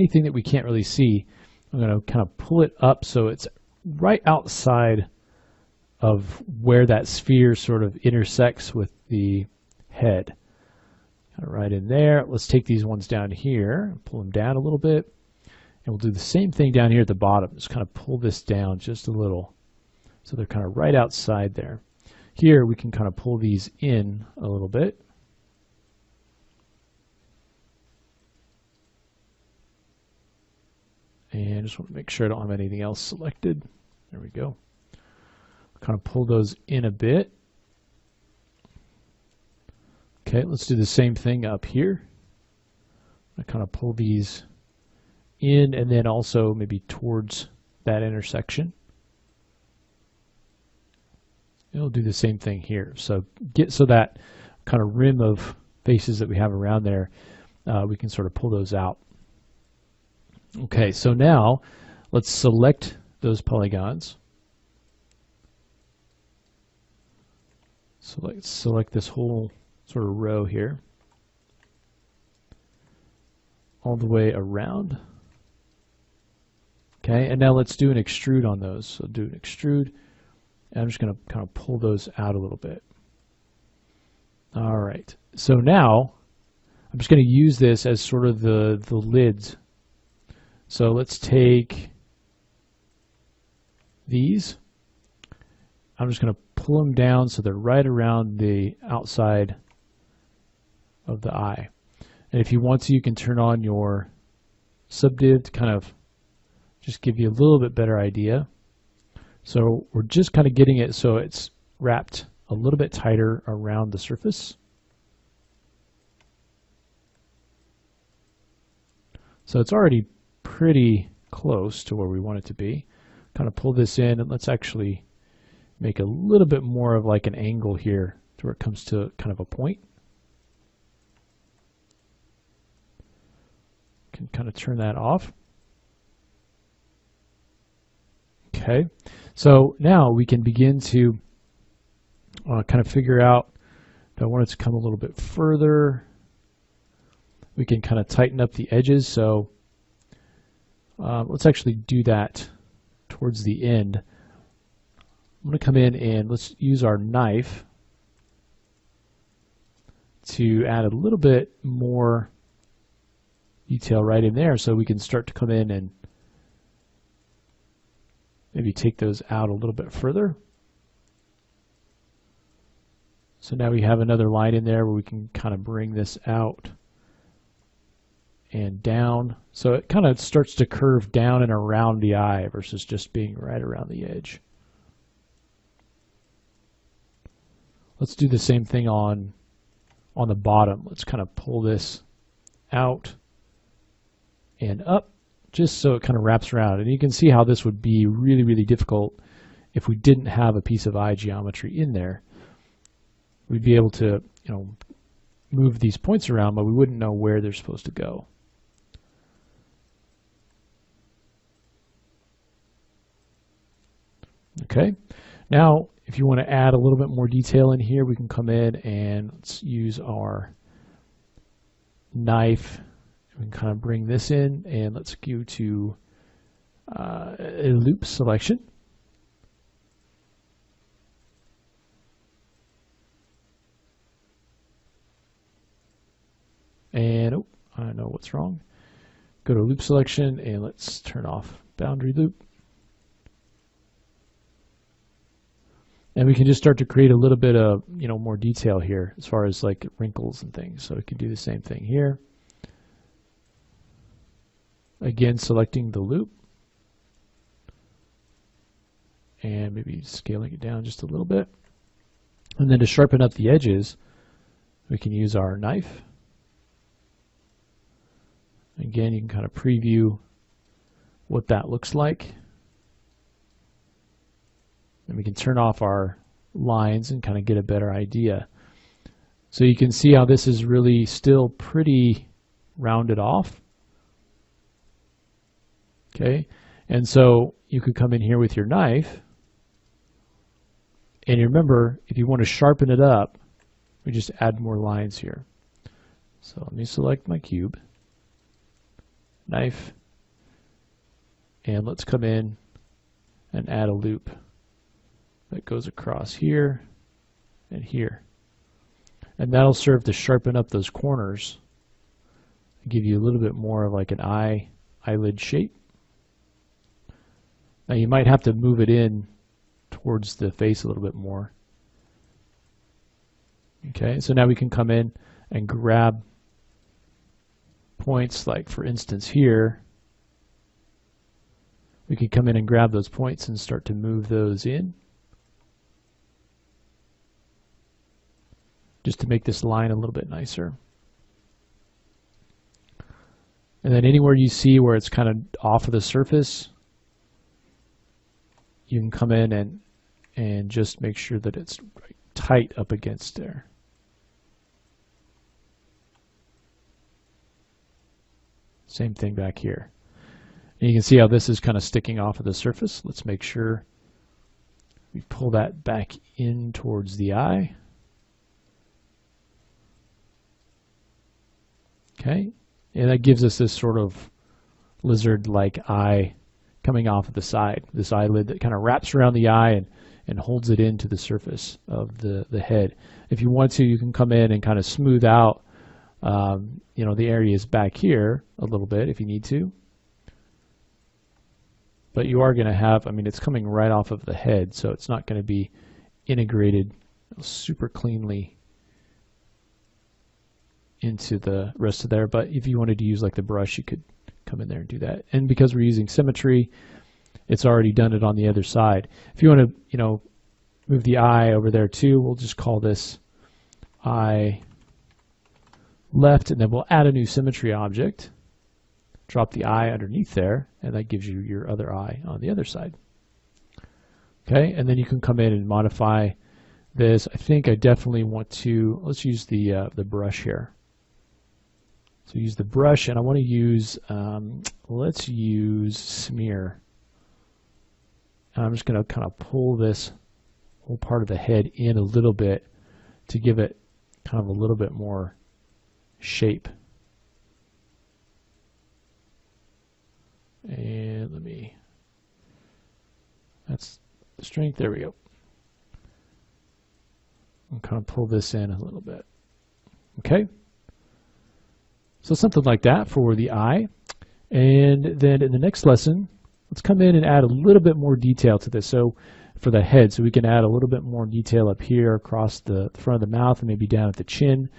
anything that we can't really see, I'm going to kind of pull it up so it's right outside of where that sphere sort of intersects with the head. Kind of right in there. Let's take these ones down here, pull them down a little bit, and we'll do the same thing down here at the bottom. Just kind of pull this down just a little so they're kind of right outside there. Here we can kind of pull these in a little bit. And I just want to make sure I don't have anything else selected. There we go. Kind of pull those in a bit. Okay, let's do the same thing up here. I kind of pull these in and then also maybe towards that intersection. And we'll do the same thing here. So get so that kind of rim of faces that we have around there, we can sort of pull those out. Okay, so now let's select those polygons. So let's select this whole sort of row here, all the way around. Okay, and now let's do an extrude on those. So do an extrude, and I'm just going to kind of pull those out a little bit. All right, so now I'm just going to use this as sort of the lids. So let's take these. I'm just going to pull them down so they're right around the outside of the eye. And if you want to, you can turn on your subdiv to kind of just give you a little bit better idea. So we're just kind of getting it so it's wrapped a little bit tighter around the surface. So it's already pretty close to where we want it to be. Kind of pull this in, and let's actually make a little bit more of like an angle here to where it comes to kind of a point. Can kind of turn that off. Okay, so now we can begin to kind of figure out, do I want it to come a little bit further? We can kind of tighten up the edges. So let's actually do that towards the end. I'm going to come in and let's use our knife to add a little bit more detail right in there so we can start to come in and maybe take those out a little bit further. So now we have another line in there where we can kind of bring this out and down. So it kind of starts to curve down and around the eye versus just being right around the edge. Let's do the same thing on the bottom. Let's kind of pull this out and up just so it kind of wraps around. And you can see how this would be really, really difficult if we didn't have a piece of eye geometry in there. We'd be able to, move these points around, but we wouldn't know where they're supposed to go. Okay, now if you want to add a little bit more detail in here, we can come in and let's use our knife. We can kind of bring this in and let's go to a loop selection. And oh, I know what's wrong. Go to loop selection and let's turn off boundary loop. And we can just start to create a little bit of, more detail here as far as like wrinkles and things. So we can do the same thing here. Again, selecting the loop and maybe scaling it down just a little bit. And then to sharpen up the edges, we can use our knife. Again, you can kind of preview what that looks like. And we can turn off our lines and kind of get a better idea. So you can see how this is really still pretty rounded off. Okay, and so you could come in here with your knife, and you remember, if you want to sharpen it up, we just add more lines here. So let me select my cube, knife, and let's come in and add a loop that goes across here and here. And that'll serve to sharpen up those corners, give you a little bit more of like an eyelid shape. Now you might have to move it in towards the face a little bit more. Okay, so now we can come in and grab points, like for instance here. We can come in and grab those points and start to move those in, just to make this line a little bit nicer. And then anywhere you see where it's kind of off of the surface, you can come in and just make sure that it's tight up against there. Same thing back here. And you can see how this is kind of sticking off of the surface. Let's make sure we pull that back in towards the eye. Okay, and that gives us this sort of lizard-like eye coming off of the side, this eyelid that kind of wraps around the eye and holds it into the surface of the head. If you want to, you can come in and kind of smooth out you know, the areas back here a little bit if you need to. But you are going to have, I mean, it's coming right off of the head, so it's not going to be integrated super cleanly into the rest of there. But if you wanted to use like the brush, you could come in there and do that. And because we're using symmetry, it's already done it on the other side. If you want to, you know, move the eye over there too, we'll just call this eye left, and then we'll add a new symmetry object. Drop the eye underneath there, and that gives you your other eye on the other side. Okay, and then you can come in and modify this. I think I definitely want to, let's use the brush here. So use the brush, and I want to use, let's use smear. And I'm just going to kind of pull this whole part of the head in a little bit to give it kind of a little bit more shape. And let me, that's the strength, there we go. I'll kind of pull this in a little bit. Okay, so something like that for the eye. And then in the next lesson, let's come in and add a little bit more detail to this. So for the head, so we can add a little bit more detail up here across the front of the mouth and maybe down at the chin.